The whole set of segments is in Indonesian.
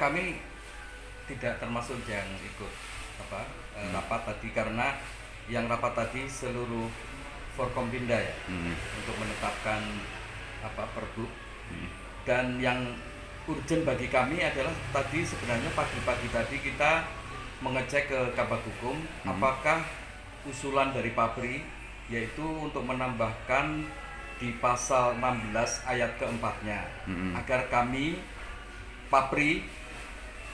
kami tidak termasuk yang ikut rapat tadi, karena yang rapat tadi seluruh Forkompinda ya, untuk menetapkan Pergub. Dan yang urgent bagi kami adalah tadi sebenarnya pagi-pagi tadi kita mengecek ke Kabag Hukum apakah usulan dari Papri, yaitu untuk menambahkan di pasal 16 ayat keempatnya, agar kami Papri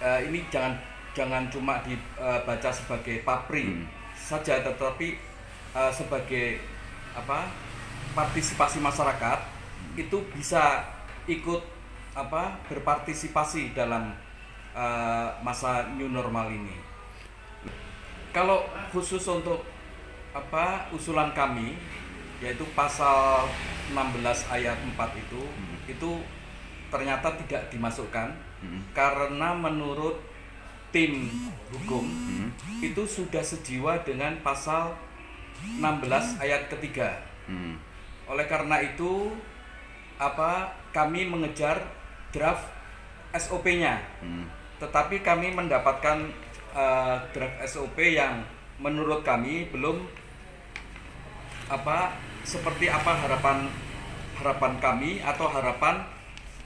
ini jangan cuma dibaca sebagai Papri saja, tetapi sebagai partisipasi masyarakat itu bisa ikut berpartisipasi dalam masa new normal ini. Kalau khusus untuk usulan kami, yaitu pasal 16 ayat 4 itu ternyata tidak dimasukkan karena menurut tim hukum itu sudah sejiwa dengan pasal 16 ayat ketiga. Oleh karena itu kami mengejar draft SOP-nya, tetapi kami mendapatkan draft SOP yang menurut kami belum seperti harapan kami atau harapan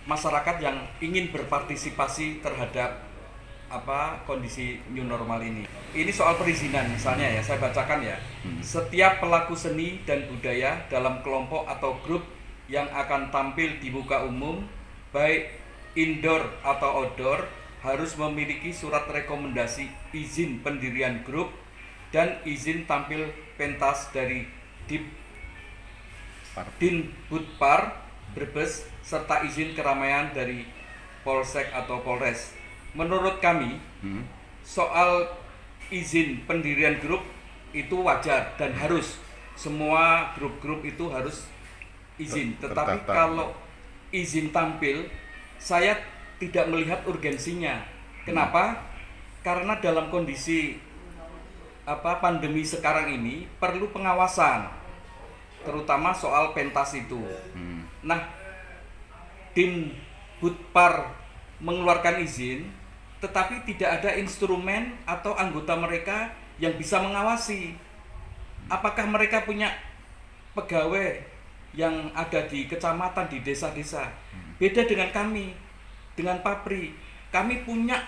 masyarakat yang ingin berpartisipasi terhadap kondisi new normal ini. Ini soal perizinan misalnya ya, saya bacakan ya. Setiap pelaku seni dan budaya dalam kelompok atau grup yang akan tampil di muka umum, baik indoor atau outdoor, harus memiliki surat rekomendasi izin pendirian grup dan izin tampil pentas dari Dinbudpar Brebes serta izin keramaian dari Polsek atau Polres. Menurut kami, soal izin pendirian grup itu wajar dan harus, semua grup-grup itu harus izin. Tetapi kalau izin tampil, saya tidak melihat urgensinya. Kenapa? Karena dalam kondisi pandemi sekarang ini perlu pengawasan, terutama soal pentas itu. Nah, Dinbudpar mengeluarkan izin, tetapi tidak ada instrumen atau anggota mereka yang bisa mengawasi. Apakah mereka punya pegawai yang ada di kecamatan, di desa-desa? Beda dengan kami, dengan Papri. Kami punya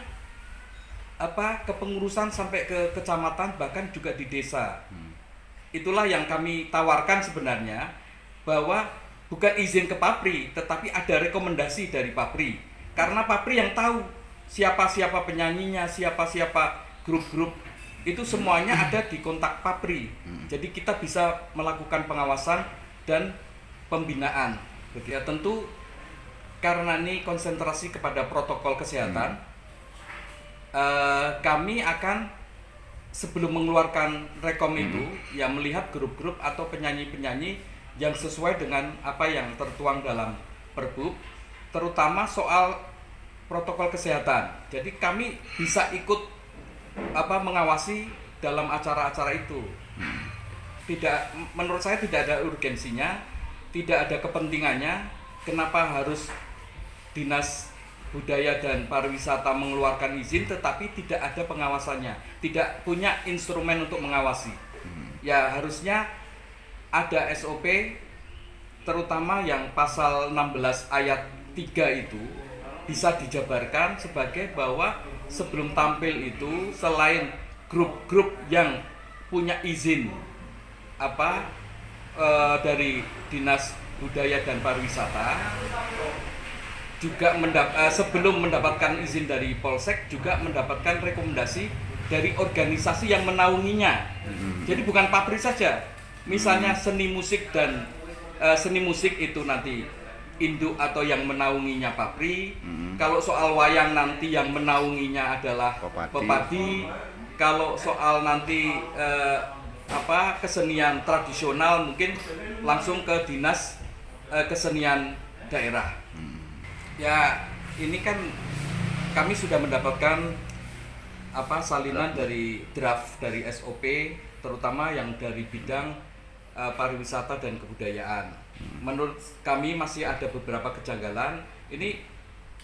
kepengurusan sampai ke kecamatan, bahkan juga di desa. Itulah yang kami tawarkan sebenarnya, bahwa bukan izin ke Papri, tetapi ada rekomendasi dari Papri. Karena Papri yang tahu siapa-siapa penyanyinya, siapa-siapa grup-grup, itu semuanya ada di kontak Papri. Jadi kita bisa melakukan pengawasan dan pembinaan. Ya tentu karena ini konsentrasi kepada protokol kesehatan, kami akan sebelum mengeluarkan rekom itu ya melihat grup-grup atau penyanyi-penyanyi yang sesuai dengan apa yang tertuang dalam Pergub, terutama soal protokol kesehatan. Jadi kami bisa ikut mengawasi dalam acara-acara itu. Menurut saya tidak ada urgensinya, tidak ada kepentingannya. Kenapa harus Dinas Budaya dan Pariwisata mengeluarkan izin tetapi tidak ada pengawasannya, tidak punya instrumen untuk mengawasi. Ya harusnya ada SOP, terutama yang pasal 16 ayat 3 itu bisa dijabarkan sebagai bahwa sebelum tampil itu selain grup-grup yang punya izin dari Dinas Budaya dan Pariwisata juga sebelum mendapatkan izin dari Polsek juga mendapatkan rekomendasi dari organisasi yang menaunginya. Jadi bukan Papri saja. Misalnya seni musik dan seni musik itu nanti induk atau yang menaunginya Papri. Kalau soal wayang nanti yang menaunginya adalah Pepadi. Kalau soal nanti kesenian tradisional mungkin langsung ke Dinas Kesenian Daerah. Ya ini kan kami sudah mendapatkan salinan dari draft dari SOP, terutama yang dari bidang pariwisata dan kebudayaan. Menurut kami masih ada beberapa kejanggalan. Ini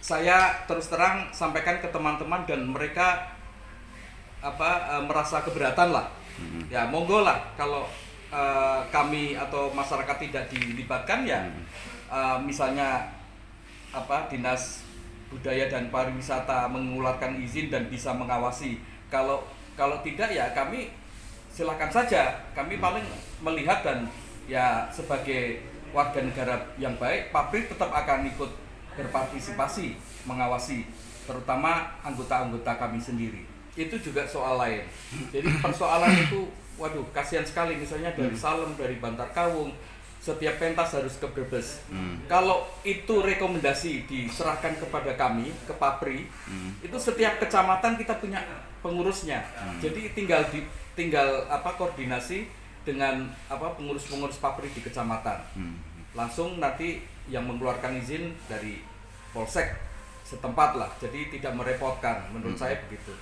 saya terus terang sampaikan ke teman-teman dan mereka merasa keberatan lah. Ya monggo lah kalau kami atau masyarakat tidak dilibatkan ya, misalnya Dinas Budaya dan Pariwisata mengeluarkan izin dan bisa mengawasi. Kalau tidak ya kami silakan saja. Kami paling melihat dan ya sebagai warga negara yang baik, Papri tetap akan ikut berpartisipasi mengawasi, terutama anggota-anggota kami sendiri. Itu juga soal lain. Jadi persoalan itu, waduh, kasihan sekali. Misalnya dari Salem, dari Bantar Kawung, setiap pentas harus ke Brebes. Kalau itu rekomendasi diserahkan kepada kami, ke Papri, itu setiap kecamatan kita punya pengurusnya. Jadi tinggal koordinasi dengan pengurus-pengurus Papri di kecamatan. Langsung nanti yang mengeluarkan izin dari polsek setempat lah. Jadi tidak merepotkan. Menurut saya begitu.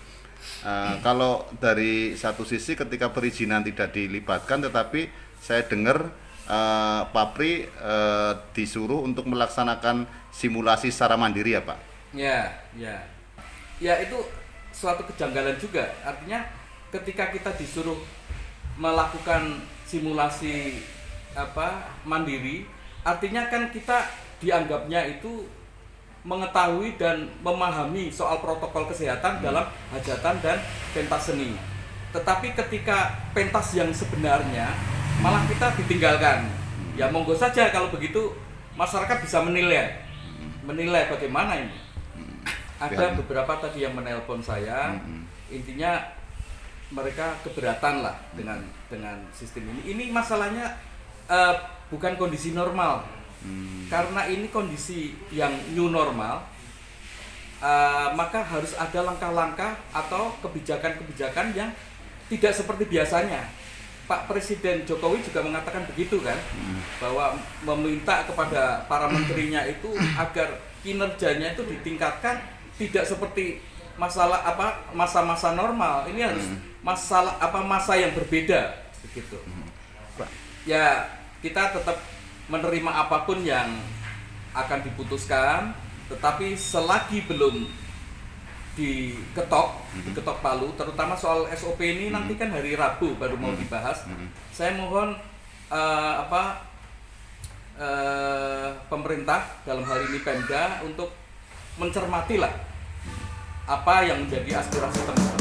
Kalau dari satu sisi ketika perizinan tidak dilibatkan, tetapi saya dengar Papri disuruh untuk melaksanakan simulasi secara mandiri ya Pak? Ya itu suatu kejanggalan juga. Artinya ketika kita disuruh melakukan simulasi mandiri, artinya kan kita dianggapnya itu mengetahui dan memahami soal protokol kesehatan dalam hajatan dan pentas seni. Tetapi ketika pentas yang sebenarnya malah kita ditinggalkan. Ya monggo saja kalau begitu masyarakat bisa menilai bagaimana ini. Ada beberapa tadi yang menelpon saya, intinya mereka keberatan lah dengan sistem ini. Ini masalahnya bukan kondisi normal. Karena ini kondisi yang new normal, maka harus ada langkah-langkah atau kebijakan-kebijakan yang tidak seperti biasanya. Pak Presiden Jokowi juga mengatakan begitu kan, bahwa meminta kepada para menterinya itu agar kinerjanya itu ditingkatkan, tidak seperti masa-masa normal. Ini harus masa yang berbeda begitu. Ya kita tetap menerima apapun yang akan diputuskan, tetapi selagi belum diketok palu, terutama soal SOP ini nanti kan hari Rabu baru mau dibahas. Saya mohon pemerintah dalam hal ini Pemda untuk mencermati lah apa yang menjadi aspirasi teman-teman.